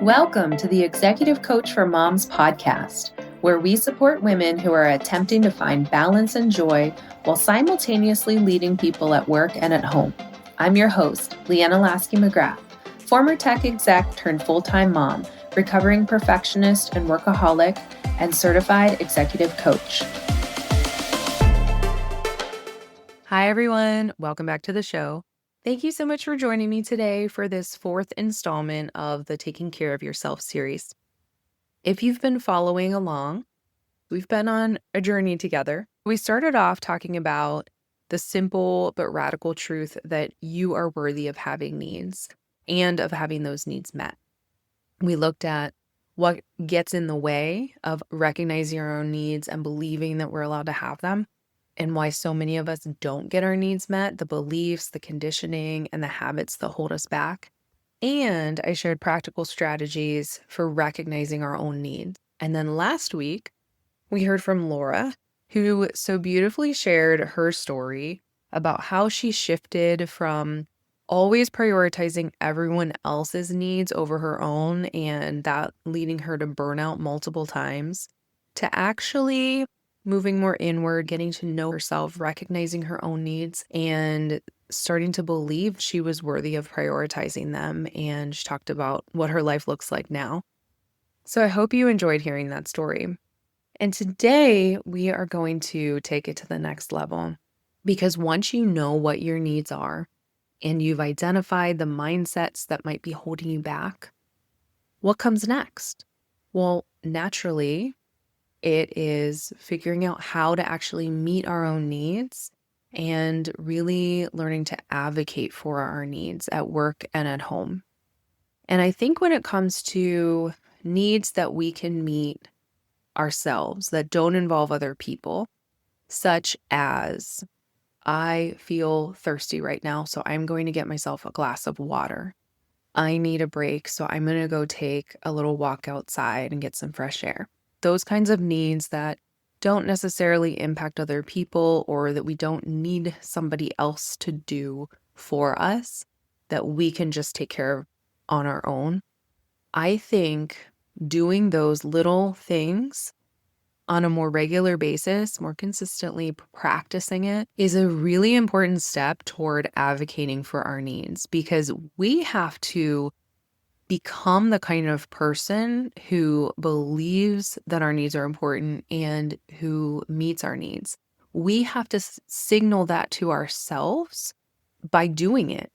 Welcome to the Executive Coach for Moms podcast, where we support women who are attempting to find balance and joy while simultaneously leading people at work and at home. I'm your host, Leanna McGrath, former tech exec turned full-time mom, recovering perfectionist and workaholic, and certified executive coach. Hi, everyone. Welcome back to the show. Thank you so much for joining me today for this fourth installment of the Taking Care of Yourself series. If you've been following along, we've been on a journey together. We started off talking about the simple but radical truth that you are worthy of having needs and of having those needs met. We looked at what gets in the way of recognizing our own needs and believing that we're allowed to have them, and why so many of us don't get our needs met, the beliefs, the conditioning, and the habits that hold us back. And I shared practical strategies for recognizing our own needs. And then last week, we heard from Laura, who so beautifully shared her story about how she shifted from always prioritizing everyone else's needs over her own, and that leading her to burnout multiple times, to actually moving more inward, getting to know herself, recognizing her own needs, and starting to believe she was worthy of prioritizing them. And she talked about what her life looks like now. So I hope you enjoyed hearing that story. And today we are going to take it to the next level, because once you know what your needs are and you've identified the mindsets that might be holding you back, what comes next? Well, naturally, it is figuring out how to actually meet our own needs and really learning to advocate for our needs at work and at home. And I think when it comes to needs that we can meet ourselves that don't involve other people, such as, I feel thirsty right now, so I'm going to get myself a glass of water. I need a break, so I'm going to go take a little walk outside and get some fresh air. Those kinds of needs that don't necessarily impact other people, or that we don't need somebody else to do for us, that we can just take care of on our own. I think doing those little things on a more regular basis, more consistently practicing it, is a really important step toward advocating for our needs, because we have to become the kind of person who believes that our needs are important and who meets our needs. We have to signal that to ourselves by doing it,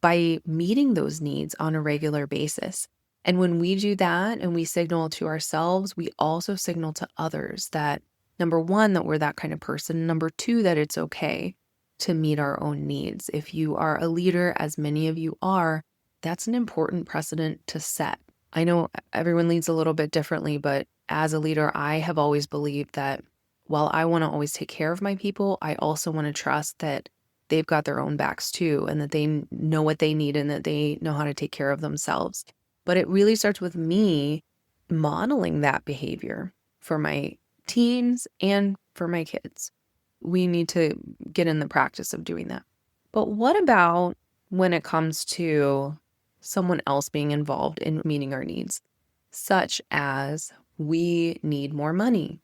by meeting those needs on a regular basis. And when we do that and we signal to ourselves, we also signal to others that, number one, that we're that kind of person. Number two, that it's okay to meet our own needs. If you are a leader, as many of you are, that's an important precedent to set. I know everyone leads a little bit differently, but as a leader, I have always believed that while I want to always take care of my people, I also want to trust that they've got their own backs too, and that they know what they need and that they know how to take care of themselves. But it really starts with me modeling that behavior for my teens and for my kids. We need to get in the practice of doing that. But what about when it comes to someone else being involved in meeting our needs, such as we need more money,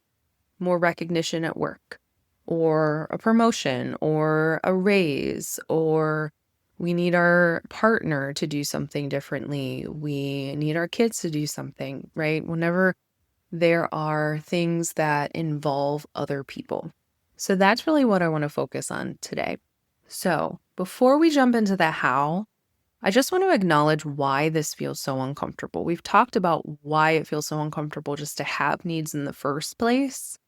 more recognition at work, or a promotion, or a raise, or we need our partner to do something differently. We need our kids to do something, right? Whenever there are things that involve other people. So that's really what I want to focus on today. So before we jump into the how, I just want to acknowledge why this feels so uncomfortable. We've talked about why it feels so uncomfortable just to have needs in the first place.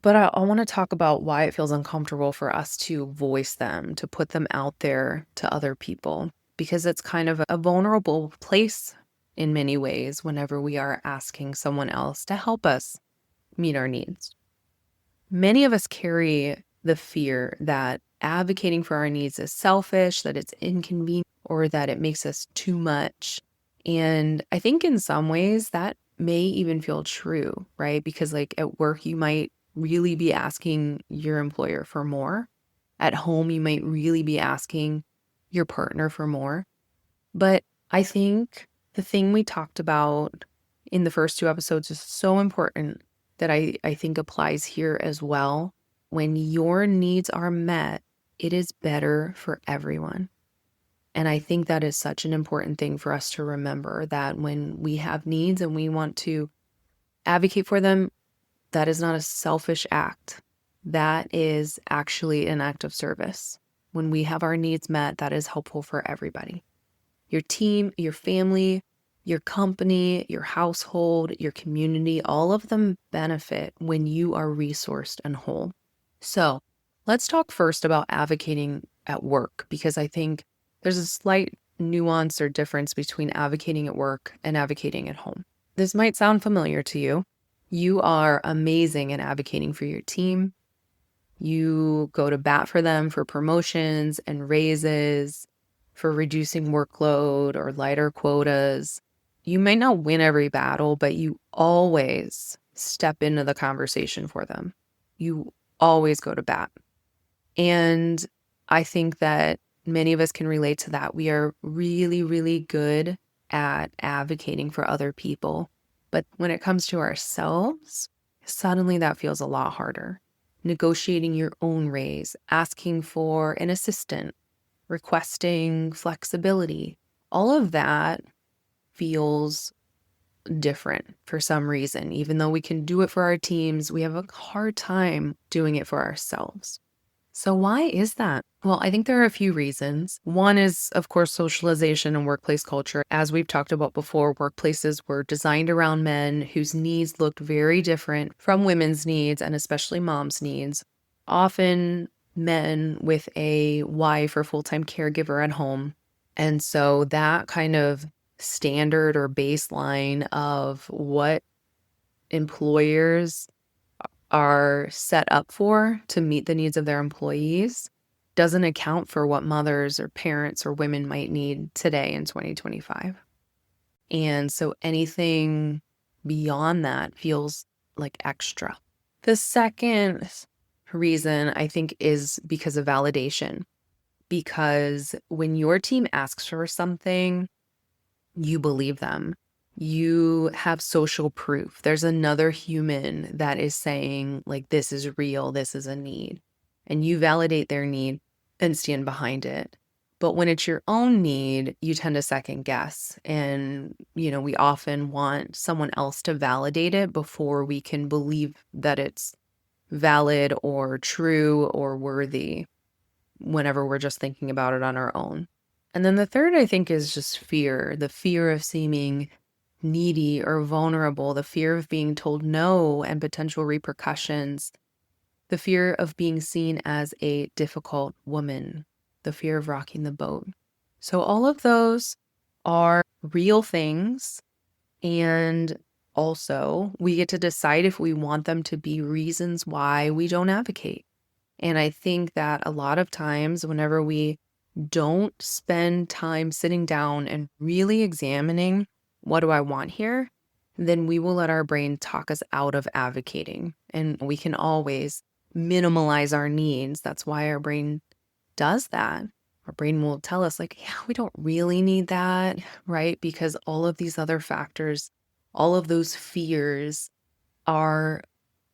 But I want to talk about why it feels uncomfortable for us to voice them, to put them out there to other people, because it's kind of a vulnerable place in many ways whenever we are asking someone else to help us meet our needs. Many of us carry the fear that advocating for our needs is selfish, that it's inconvenient, or that it makes us too much. And I think in some ways that may even feel true, right? Because like at work, you might really be asking your employer for more. At home, you might really be asking your partner for more. But I think The thing we talked about in the first 2 episodes is so important that I think applies here as well. When your needs are met, it is better for everyone. And I think that is such an important thing for us to remember, that when we have needs and we want to advocate for them, that is not a selfish act. That is actually an act of service. When we have our needs met, that is helpful for everybody. Your team, your family, your company, your household, your community, all of them benefit when you are resourced and whole. So let's talk first about advocating at work, because I think there's a slight nuance or difference between advocating at work and advocating at home. This might sound familiar to you. You are amazing at advocating for your team. You go to bat for them for promotions and raises, for reducing workload or lighter quotas. You may not win every battle, but you always step into the conversation for them. You always go to bat. And I think that many of us can relate to that. We are really, really good at advocating for other people. But when it comes to ourselves, suddenly that feels a lot harder. Negotiating your own raise, asking for an assistant, requesting flexibility, all of that feels different for some reason. Even though we can do it for our teams, we have a hard time doing it for ourselves. So why is that? Well, I think there are a few reasons. One is, of course, socialization and workplace culture. As we've talked about before, workplaces were designed around men whose needs looked very different from women's needs, and especially moms' needs. Often men with a wife or full-time caregiver at home. And so that kind of standard or baseline of what employers are set up for to meet the needs of their employees doesn't account for what mothers or parents or women might need today in 2025. And so anything beyond that feels like extra. The second reason, I think, is because of validation. Because when your team asks for something, you believe them. You have social proof. There's another human that is saying, like, this is real, this is a need. And you validate their need and stand behind it. But when it's your own need, you tend to second guess. And, we often want someone else to validate it before we can believe that it's valid or true or worthy whenever we're just thinking about it on our own. And then the third, I think, is just fear, the fear of seeming needy or vulnerable, the fear of being told no and potential repercussions, the fear of being seen as a difficult woman, the fear of rocking the boat. So all of those are real things. And also, we get to decide if we want them to be reasons why we don't advocate. And I think that a lot of times, whenever we don't spend time sitting down and really examining, what do I want here? Then we will let our brain talk us out of advocating. And we can always minimalize our needs. That's why our brain does that. Our brain will tell us, like, yeah, we don't really need that, right? Because all of these other factors, all of those fears are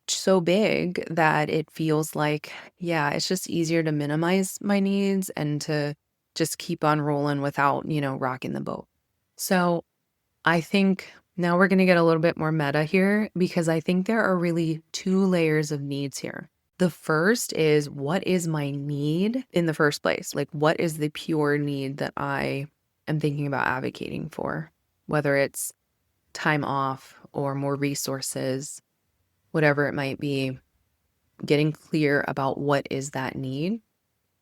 so big that it feels like, yeah, it's just easier to minimize my needs and to just keep on rolling without, rocking the boat. So I think now we're going to get a little bit more meta here, because I think there are really two layers of needs here. The first is, what is my need in the first place? Like, what is the pure need that I am thinking about advocating for? Whether it's time off or more resources, whatever it might be, getting clear about what is that need.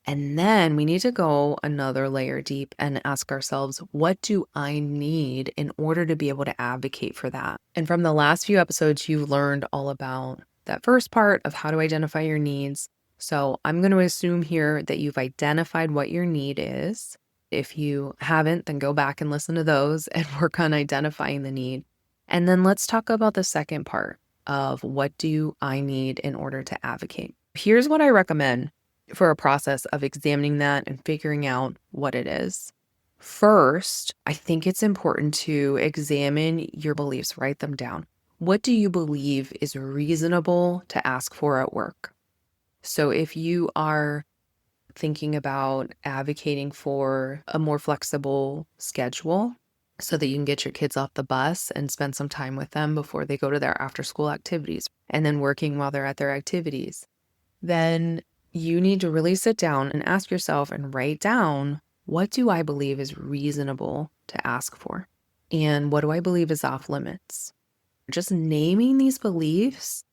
And then we need to go another layer deep and ask ourselves, what do I need in order to be able to advocate for that? And from the last few episodes, you've learned all about that first part of how to identify your needs. So I'm going to assume here that you've identified what your need is. If you haven't, then go back and listen to those and work on identifying the need. And then let's talk about the second part of, what do I need in order to advocate? Here's what I recommend for a process of examining that and figuring out what it is. First, I think it's important to examine your beliefs, write them down. What do you believe is reasonable to ask for at work? So if you are thinking about advocating for a more flexible schedule so that you can get your kids off the bus and spend some time with them before they go to their after school activities and then working while they're at their activities, then you need to really sit down and ask yourself and write down, what do I believe is reasonable to ask for? And what do I believe is off limits? Just naming these beliefs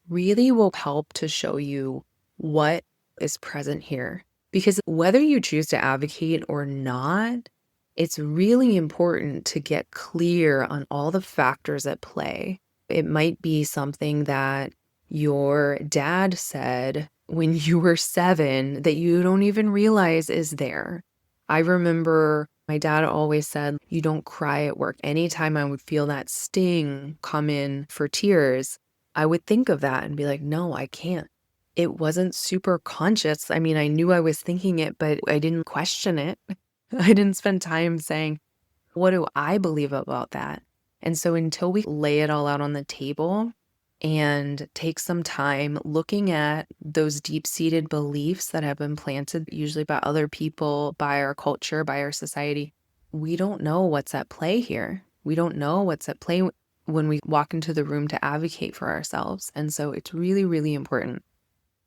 really will help to show you what is present here. Because whether you choose to advocate or not, it's really important to get clear on all the factors at play. It might be something that your dad said when you were 7 that you don't even realize is there. I remember my dad always said, "You don't cry at work." Anytime I would feel that sting come in for tears, I would think of that and be like, "No, I can't." It wasn't super conscious. I mean, I knew I was thinking it, but I didn't question it. I didn't spend time saying, "What do I believe about that?" And so until we lay it all out on the table and take some time looking at those deep-seated beliefs that have been planted, usually by other people, by our culture, by our society, we don't know what's at play here. We don't know what's at play when we walk into the room to advocate for ourselves. And so it's really, really important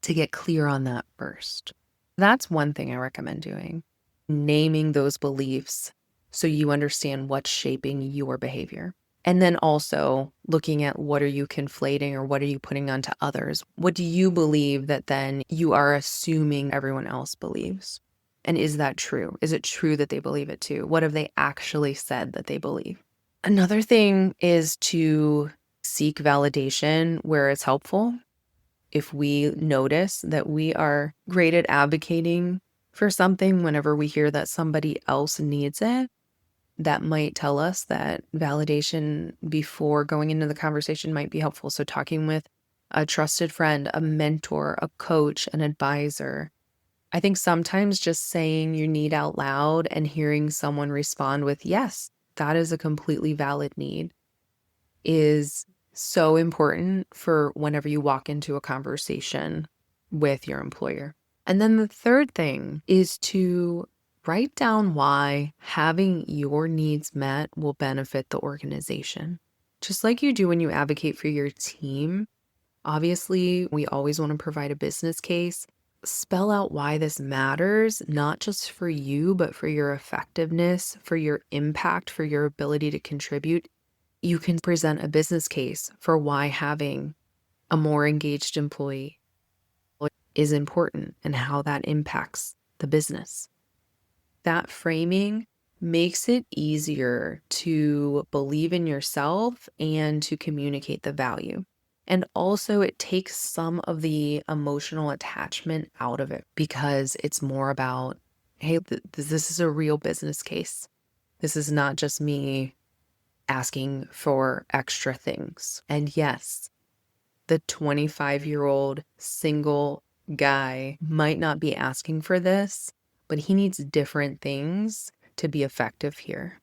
to get clear on that first. That's one thing I recommend doing, naming those beliefs so you understand what's shaping your behavior. And then also looking at, what are you conflating or what are you putting onto others? What do you believe that then you are assuming everyone else believes? And is that true? Is it true that they believe it too? What have they actually said that they believe? Another thing is to seek validation where it's helpful. If we notice that we are great at advocating for something, whenever we hear that somebody else needs it, that might tell us that validation before going into the conversation might be helpful. So talking with a trusted friend, a mentor, a coach, an advisor. I think sometimes just saying you need out loud and hearing someone respond with, "Yes, that is a completely valid need," is so important for whenever you walk into a conversation with your employer. And then the third thing is to write down why having your needs met will benefit the organization. Just like you do when you advocate for your team, obviously, we always want to provide a business case. Spell out why this matters, not just for you, but for your effectiveness, for your impact, for your ability to contribute. You can present a business case for why having a more engaged employee is important and how that impacts the business. That framing makes it easier to believe in yourself and to communicate the value. And also, it takes some of the emotional attachment out of it because it's more about, hey, this is a real business case. This is not just me asking for extra things. And yes, the 25-year-old single guy might not be asking for this, but he needs different things to be effective here.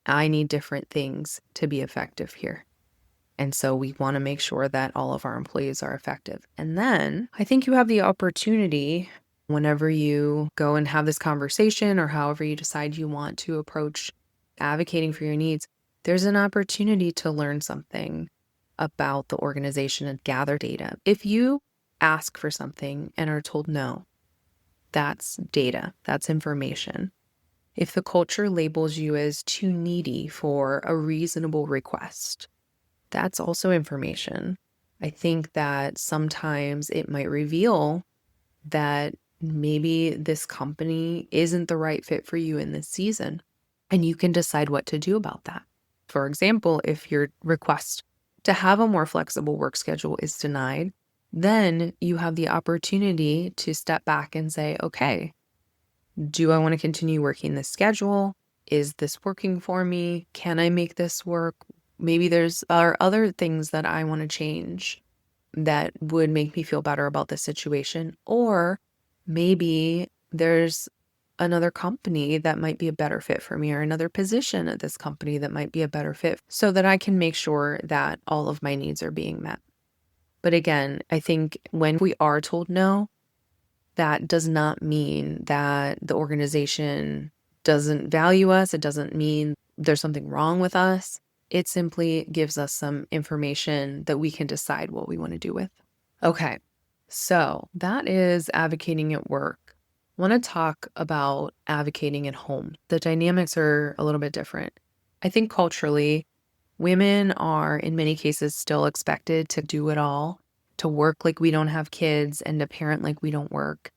I need different things to be effective here. And so we want to make sure that all of our employees are effective. And then I think you have the opportunity, whenever you go and have this conversation or however you decide you want to approach advocating for your needs, there's an opportunity to learn something about the organization and gather data. If you ask for something and are told no, that's data, that's information. If the culture labels you as too needy for a reasonable request, that's also information. I think that sometimes it might reveal that maybe this company isn't the right fit for you in this season, and you can decide what to do about that. For example, if your request to have a more flexible work schedule is denied, then you have the opportunity to step back and say, okay, do I want to continue working this schedule? Is this working for me? Can I make this work? Maybe are other things that I want to change that would make me feel better about the situation. Or maybe there's another company that might be a better fit for me or another position at this company that might be a better fit so that I can make sure that all of my needs are being met. But again, I think when we are told no, that does not mean that the organization doesn't value us. It doesn't mean there's something wrong with us. It simply gives us some information that we can decide what we want to do with. Okay, so that is advocating at work. I want to talk about advocating at home. The dynamics are a little bit different. I think culturally, women are in many cases still expected to do it all, to work like we don't have kids and to parent like we don't work.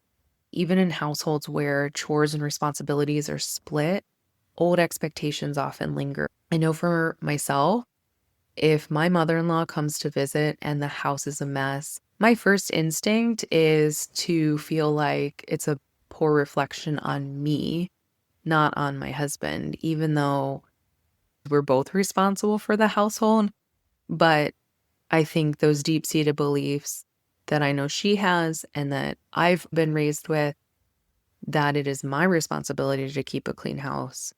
Even in households where chores and responsibilities are split, old expectations often linger. I know for myself, if my mother-in-law comes to visit and the house is a mess, my first instinct is to feel like it's a poor reflection on me, not on my husband, even though we're both responsible for the household. But I think those deep-seated beliefs that I know she has and that I've been raised with, that it is my responsibility to keep a clean house,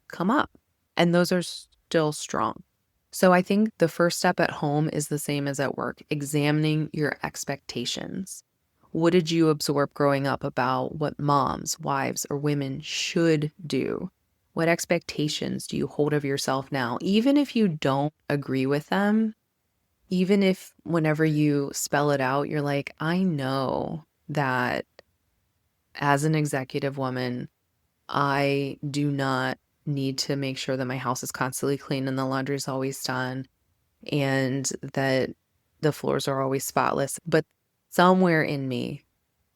come up. And those are still strong. So I think the first step at home is the same as at work, examining your expectations. What did you absorb growing up about what moms, wives, or women should do? What expectations do you hold of yourself now? Even if you don't agree with them, even if whenever you spell it out, you're like, I know that as an executive woman, I do not need to make sure that my house is constantly clean and the laundry is always done and that the floors are always spotless. But somewhere in me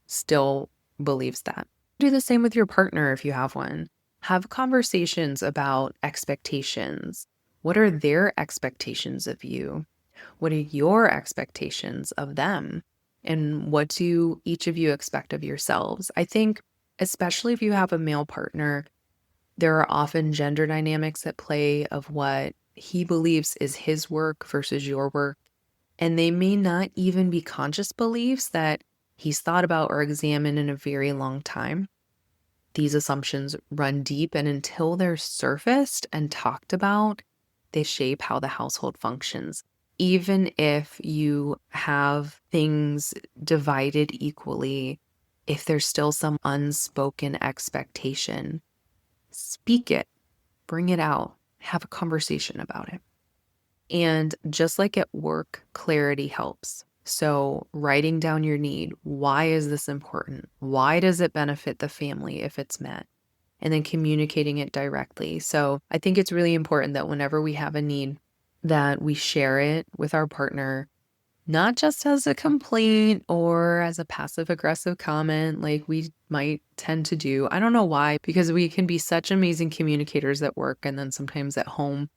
still believes that. Do the same with your partner if you have one. Have conversations about expectations. What are their expectations of you? What are your expectations of them? And what do each of you expect of yourselves? I think, especially if you have a male partner, there are often gender dynamics at play of what he believes is his work versus your work. And they may not even be conscious beliefs that he's thought about or examined in a very long time. These assumptions run deep, and until they're surfaced and talked about, they shape how the household functions. Even if you have things divided equally, if there's still some unspoken expectation, speak it, bring it out, have a conversation about it. And just like at work, clarity helps. So, writing down your need. Why is this important? Why does it benefit the family if it's met? And then communicating it directly. So, I think it's really important that whenever we have a need, that we share it with our partner, not just as a complaint or as a passive aggressive comment like we might tend to do. I don't know why, because we can be such amazing communicators at work and then sometimes at home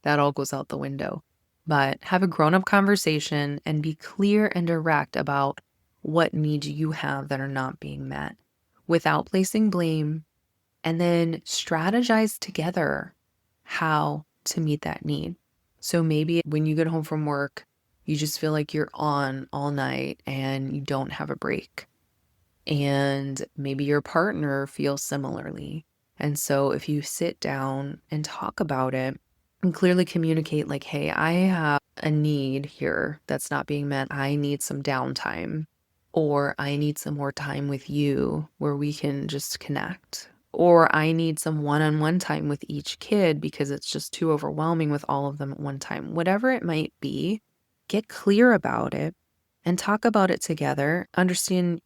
that all goes out the window. But have a grown-up conversation and be clear and direct about what needs you have that are not being met without placing blame, and then strategize together how to meet that need. So maybe when you get home from work, you just feel like you're on all night and you don't have a break. And maybe your partner feels similarly. And so if you sit down and talk about it and clearly communicate like, hey, I have a need here that's not being met. I need some downtime, or I need some more time with you where we can just connect, or I need some one-on-one time with each kid because it's just too overwhelming with all of them at one time. Whatever it might be, get clear about it and talk about it together. Understand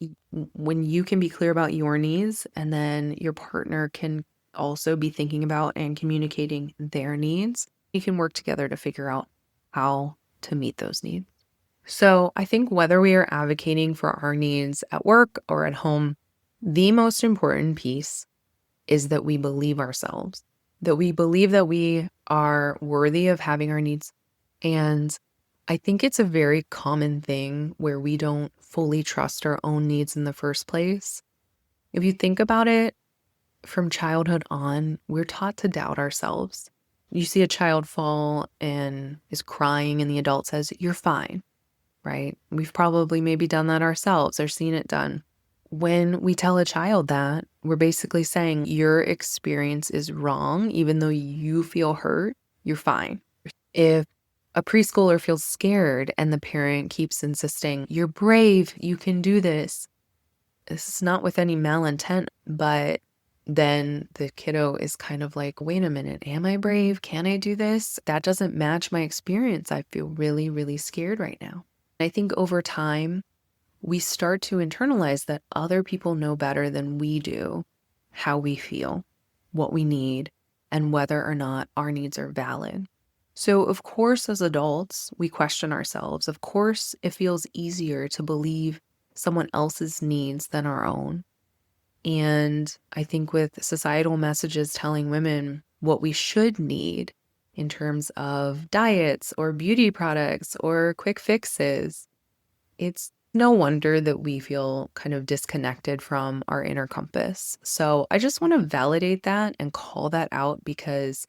when you can be clear about your needs, and then your partner can also be thinking about and communicating their needs. You can work together to figure out how to meet those needs. So I think whether we are advocating for our needs at work or at home, the most important piece is that we believe ourselves, that we believe that we are worthy of having our needs. And I think it's a very common thing where we don't fully trust our own needs in the first place. If you think about it, from childhood on, we're taught to doubt ourselves. You see a child fall and is crying, and the adult says, "You're fine," right? We've probably maybe done that ourselves or seen it done. when we tell a child that, we're basically saying your experience is wrong, even though you feel hurt, you're fine. If a preschooler feels scared and the parent keeps insisting, you're brave, you can do this. This is not with any malintent, but then the kiddo is kind of like, wait a minute, am I brave? Can I do this? That doesn't match my experience. I feel really, really scared right now. I think over time, we start to internalize that other people know better than we do how we feel, what we need, and whether or not our needs are valid. So, of course, as adults, we question ourselves. Of course, it feels easier to believe someone else's needs than our own. And I think with societal messages telling women what we should need in terms of diets or beauty products or quick fixes, it's no wonder that we feel kind of disconnected from our inner compass. So I just want to validate that and call that out because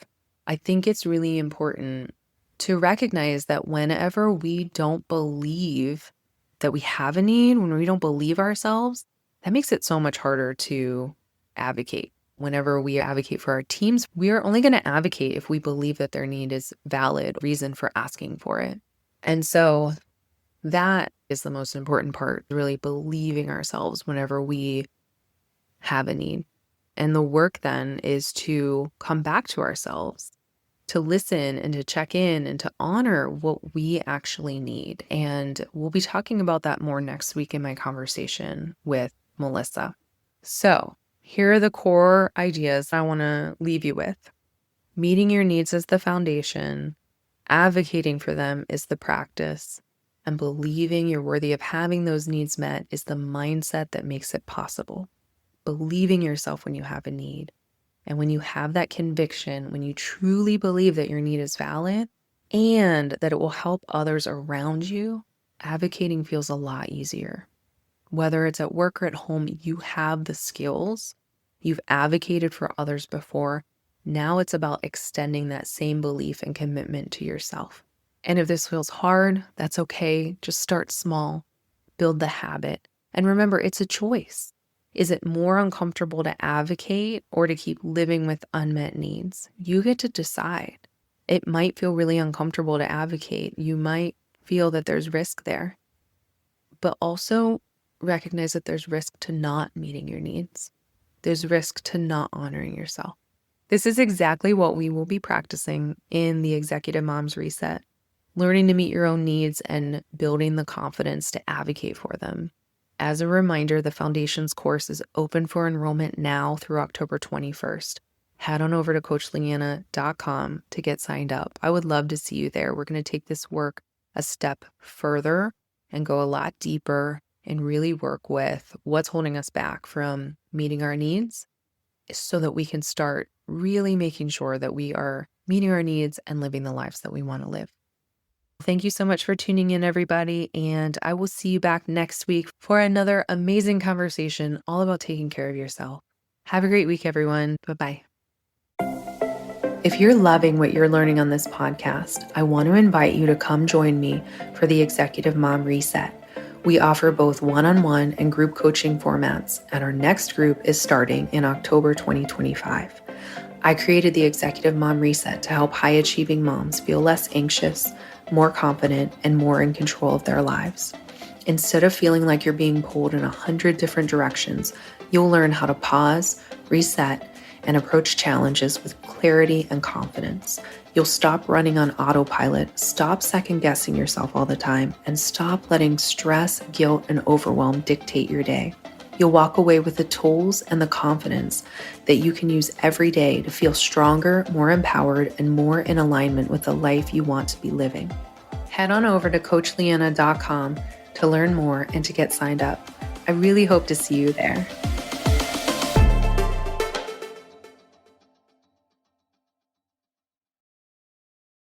I think it's really important to recognize that whenever we don't believe that we have a need, when we don't believe ourselves, that makes it so much harder to advocate. Whenever we advocate for our teams, we are only going to advocate if we believe that their need is valid reason for asking for it. And so that is the most important part, really believing ourselves whenever we have a need. And the work then is to come back to ourselves, to listen and to check in and to honor what we actually need. And we'll be talking about that more next week in my conversation with Melissa. So here are the core ideas I want to leave you with. Meeting your needs is the foundation. Advocating for them is the practice. And believing you're worthy of having those needs met is the mindset that makes it possible. Believing yourself when you have a need. And when you have that conviction, when you truly believe that your need is valid and that it will help others around you, advocating feels a lot easier. Whether it's at work or at home, you have the skills. You've advocated for others before. Now it's about extending that same belief and commitment to yourself. And if this feels hard, that's okay. Just start small, build the habit. And remember, it's a choice. Is it more uncomfortable to advocate or to keep living with unmet needs? You get to decide. It might feel really uncomfortable to advocate. You might feel that there's risk there, but also recognize that there's risk to not meeting your needs. There's risk to not honoring yourself. This is exactly what we will be practicing in the Executive Moms Reset. Learning to meet your own needs and building the confidence to advocate for them. As a reminder, the Foundations course is open for enrollment now through October 21st. Head on over to CoachLeanna.com to get signed up. I would love to see you there. We're going to take this work a step further and go a lot deeper and really work with what's holding us back from meeting our needs so that we can start really making sure that we are meeting our needs and living the lives that we want to live. Thank you so much for tuning in, everybody, and I will see you back next week for another amazing conversation all about taking care of yourself. Have a great week, everyone. Bye-bye. If you're loving what you're learning on this podcast, I want to invite you to come join me for the Executive Mom Reset. We offer both one-on-one and group coaching formats, and our next group is starting in October 2025. I created the Executive Mom Reset to help high-achieving moms feel less anxious, more confident, and more in control of their lives. Instead of feeling like you're being pulled in 100 different directions, you'll learn how to pause, reset, and approach challenges with clarity and confidence. You'll stop running on autopilot, stop second-guessing yourself all the time, and stop letting stress, guilt, and overwhelm dictate your day. You'll walk away with the tools and the confidence that you can use every day to feel stronger, more empowered, and more in alignment with the life you want to be living. Head on over to CoachLeanna.com to learn more and to get signed up. I really hope to see you there.